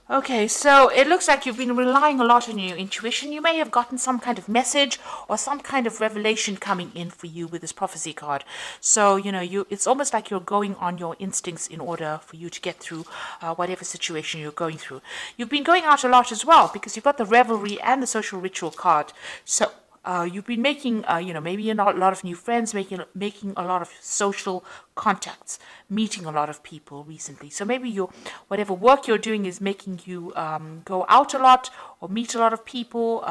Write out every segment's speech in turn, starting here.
Okay, so it looks like you've been relying a lot on your intuition. You may have gotten some kind of message or some kind of revelation coming in for you with this prophecy card. So, it's almost like you're going on your instincts in order for you to get through whatever situation you're going through. You've been going out a lot as well because you've got the revelry and the social ritual card. So, you've been making, maybe a lot of new friends, making a lot of social contacts, meeting a lot of people recently. So maybe whatever work you're doing is making you go out a lot or meet a lot of people,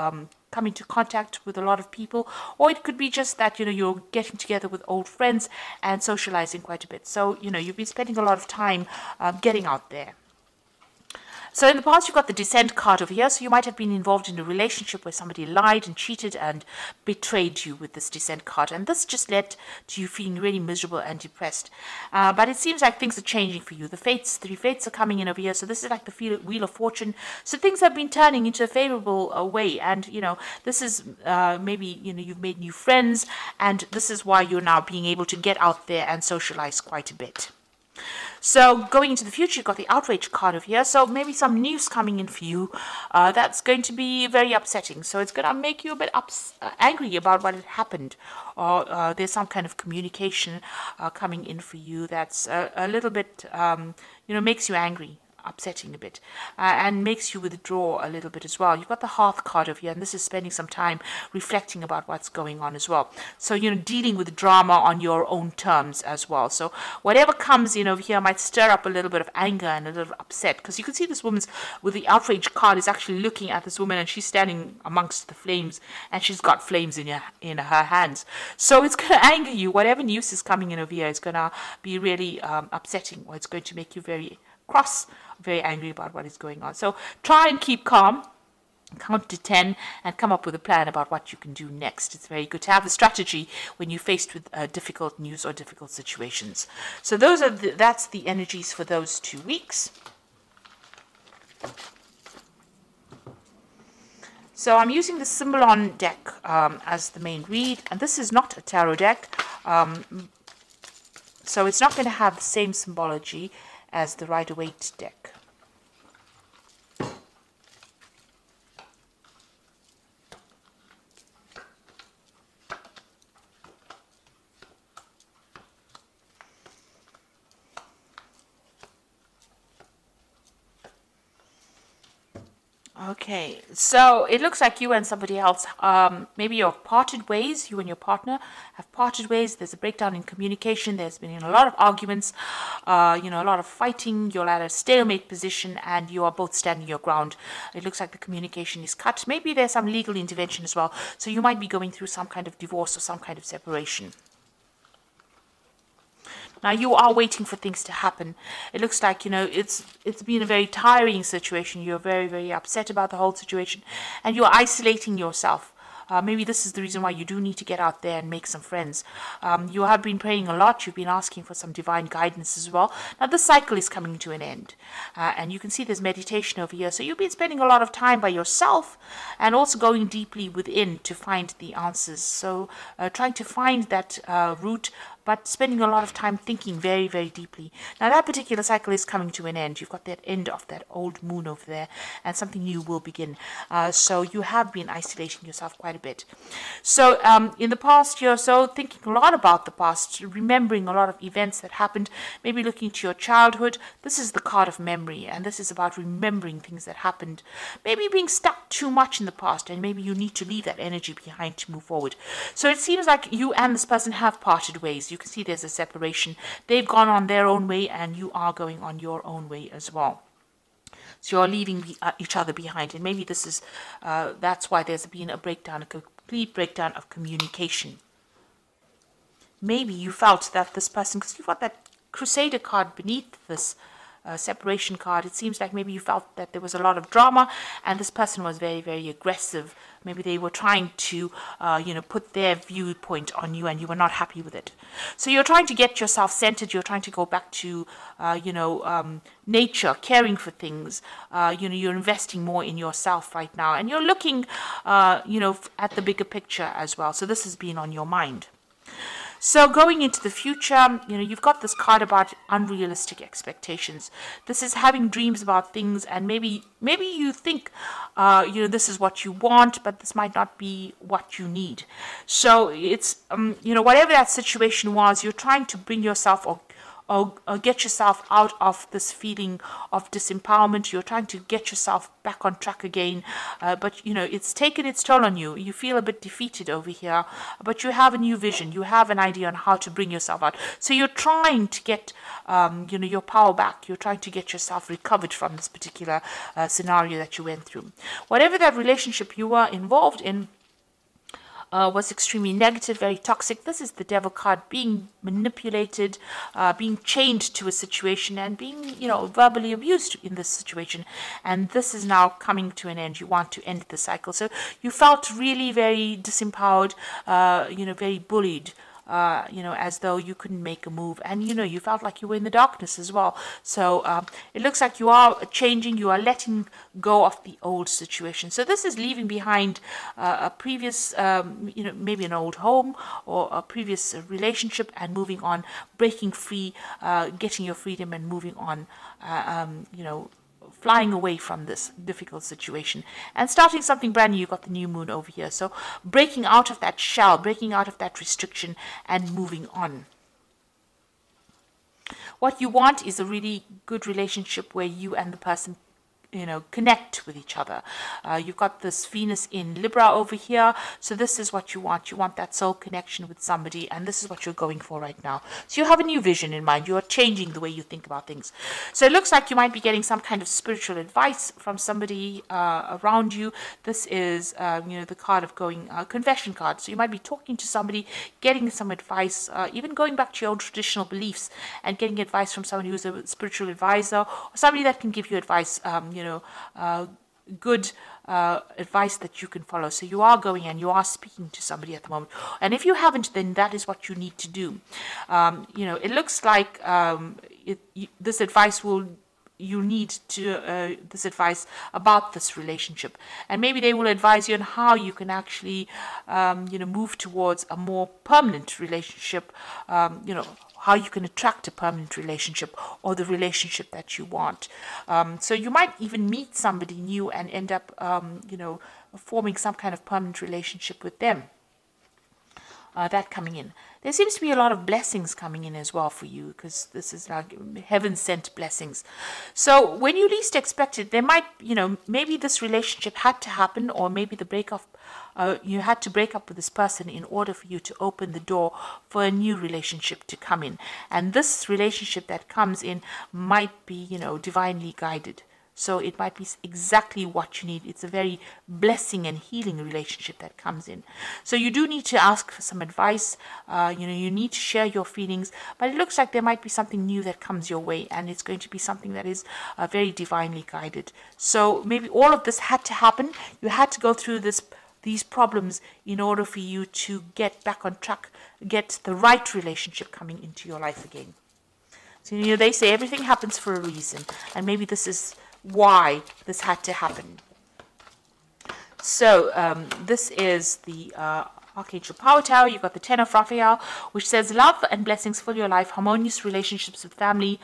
come into contact with a lot of people, or it could be just that you're getting together with old friends and socializing quite a bit. So you've been spending a lot of time getting out there. So in the past, you've got the descent card over here. So you might have been involved in a relationship where somebody lied and cheated and betrayed you with this descent card. And this just led to you feeling really miserable and depressed. But it seems like things are changing for you. The three fates are coming in over here. So this is like the wheel of fortune. So things have been turning into a favorable way. And, this is maybe, you've made new friends. And this is why you're now being able to get out there and socialize quite a bit. So going into the future, you've got the outrage card over here. So maybe some news coming in for you that's going to be very upsetting. So it's going to make you a bit angry about what had happened. Or there's some kind of communication coming in for you that's a little bit, makes you angry. Upsetting a bit and makes you withdraw a little bit as well. You've got the hearth card over here, and this is spending some time reflecting about what's going on as well. So dealing with drama on your own terms as well. So whatever comes in over here might stir up a little bit of anger and a little upset, because you can see this woman's with the outrage card is actually looking at this woman, and she's standing amongst the flames, and she's got flames in her hands. So it's going to anger you. Whatever news is coming in over here is going to be really upsetting, or it's going to make you very cross, very angry about what is going on. So try and keep calm, count to 10, and come up with a plan about what you can do next. It's very good to have a strategy when you're faced with difficult news or difficult situations. So that's the energies for those 2 weeks. So I'm using the Symbolon deck as the main read, and this is not a tarot deck, so it's not going to have the same symbology as the Rider-Waite deck. Okay, so it looks like you and somebody else, maybe you've parted ways, you and your partner have parted ways. There's a breakdown in communication. There's been a lot of arguments, a lot of fighting. You're at a stalemate position and you are both standing your ground. It looks like the communication is cut. Maybe there's some legal intervention as well. So you might be going through some kind of divorce or some kind of separation. Now you are waiting for things to happen. It looks like, it's been a very tiring situation. You're very, very upset about the whole situation, and you're isolating yourself. Maybe this is the reason why you do need to get out there and make some friends. You have been praying a lot. You've been asking for some divine guidance as well. Now, this cycle is coming to an end. And you can see there's meditation over here. So you've been spending a lot of time by yourself and also going deeply within to find the answers. So trying to find that root, but spending a lot of time thinking very, very deeply. Now, that particular cycle is coming to an end. You've got that end of that old moon over there, and something new will begin. So you have been isolating yourself quite a bit. So in the past year or so, thinking a lot about the past, remembering a lot of events that happened, maybe looking to your childhood. This is the card of memory, and this is about remembering things that happened. Maybe being stuck too much in the past, and maybe you need to leave that energy behind to move forward. So it seems like you and this person have parted ways. You can see there's a separation. They've gone on their own way, and you are going on your own way as well. So you're leaving each other behind, and maybe this is that's why there's been a breakdown, a complete breakdown of communication. Maybe you felt that this person, because you've got that Crusader card beneath this separation card, it seems like maybe you felt that there was a lot of drama, and this person was very, very aggressive. Maybe they were trying to, put their viewpoint on you, and you were not happy with it. So you're trying to get yourself centered. You're trying to go back to, nature, caring for things. You're investing more in yourself right now, and you're looking, at the bigger picture as well. So this has been on your mind. So going into the future, you've got this card about unrealistic expectations. This is having dreams about things, and maybe you think, this is what you want, but this might not be what you need. So it's, whatever that situation was, you're trying to bring yourself or get yourself out of this feeling of disempowerment. You're trying to get yourself back on track again, but it's taken its toll on you. You feel a bit defeated over here, but you have a new vision. You have an idea on how to bring yourself out. So you're trying to get your power back. You're trying to get yourself recovered from this particular scenario that you went through. Whatever that relationship you were involved in was extremely negative, very toxic. This is the devil card, being manipulated, being chained to a situation, and being, verbally abused in this situation. And this is now coming to an end. You want to end the cycle. So you felt really very disempowered, very bullied. As though you couldn't make a move, and you felt like you were in the darkness as well. So it looks like you are changing, you are letting go of the old situation. So this is leaving behind a previous, maybe an old home or a previous relationship, and moving on, breaking free, getting your freedom, and moving on. Flying away from this difficult situation and starting something brand new. You've got the new moon over here. So breaking out of that shell, breaking out of that restriction, and moving on. What you want is a really good relationship where you and the person connect with each other. You've got this Venus in Libra over here. So this is what you want. You want that soul connection with somebody, and this is what you're going for right now. So you have a new vision in mind. You are changing the way you think about things. So it looks like you might be getting some kind of spiritual advice from somebody around you. This is, the card of going, confession card. So you might be talking to somebody, getting some advice, even going back to your own traditional beliefs and getting advice from somebody who's a spiritual advisor, or somebody that can give you advice, good advice that you can follow. So you are going and you are speaking to somebody at the moment. And if you haven't, then that is what you need to do. It looks like this advice you need to this advice about this relationship, and maybe they will advise you on how you can actually move towards a more permanent relationship, how you can attract a permanent relationship or the relationship that you want. So you might even meet somebody new and end up forming some kind of permanent relationship with them. That coming in. There seems to be a lot of blessings coming in as well for you, because this is like heaven-sent blessings. So when you least expect it, there might, maybe this relationship had to happen, or maybe the breakup, you had to break up with this person in order for you to open the door for a new relationship to come in. And this relationship that comes in might be, divinely guided. So it might be exactly what you need. It's a very blessing and healing relationship that comes in. So you do need to ask for some advice. You need to share your feelings. But it looks like there might be something new that comes your way, and it's going to be something that is very divinely guided. So maybe all of this had to happen. You had to go through these problems in order for you to get back on track, get the right relationship coming into your life again. So they say everything happens for a reason, and maybe this is why this had to happen. So this is the Archangel Power Tower. You've got the Ten of Raphael, which says love and blessings fill your life, harmonious relationships with family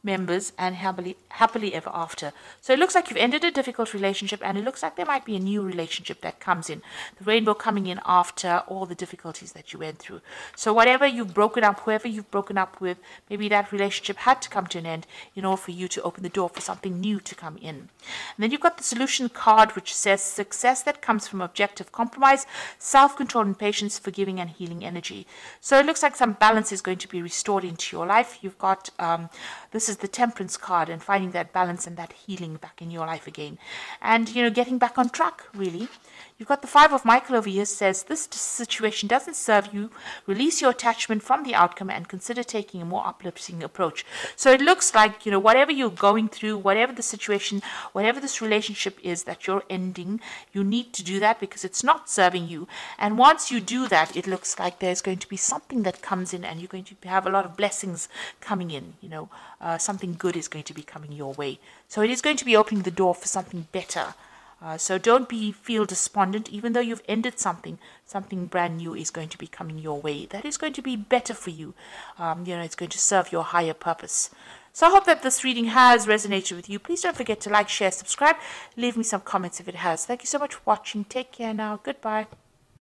members, and happily ever after. So it looks like you've ended a difficult relationship, and it looks like there might be a new relationship that comes in. The rainbow coming in after all the difficulties that you went through. So whatever you've broken up, whoever you've broken up with, maybe that relationship had to come to an end in order for you to open the door for something new to come in. And then you've got the solution card, which says success that comes from objective compromise, self-control and patience, forgiving and healing energy. So it looks like some balance is going to be restored into your life. You've got this is the Temperance card, and finding that balance and that healing back in your life again, and getting back on track, really. You've got the Five of Michael over here, says this situation doesn't serve you. Release your attachment from the outcome and consider taking a more uplifting approach. So it looks like, whatever you're going through, whatever the situation, whatever this relationship is that you're ending, you need to do that because it's not serving you. And once you do that, it looks like there's going to be something that comes in, and you're going to have a lot of blessings coming in. Something good is going to be coming your way. So it is going to be opening the door for something better So don't feel despondent, even though you've ended something. Something brand new is going to be coming your way. That is going to be better for you. It's going to serve your higher purpose. So I hope that this reading has resonated with you. Please don't forget to like, share, subscribe. Leave me some comments if it has. Thank you so much for watching. Take care now. Goodbye.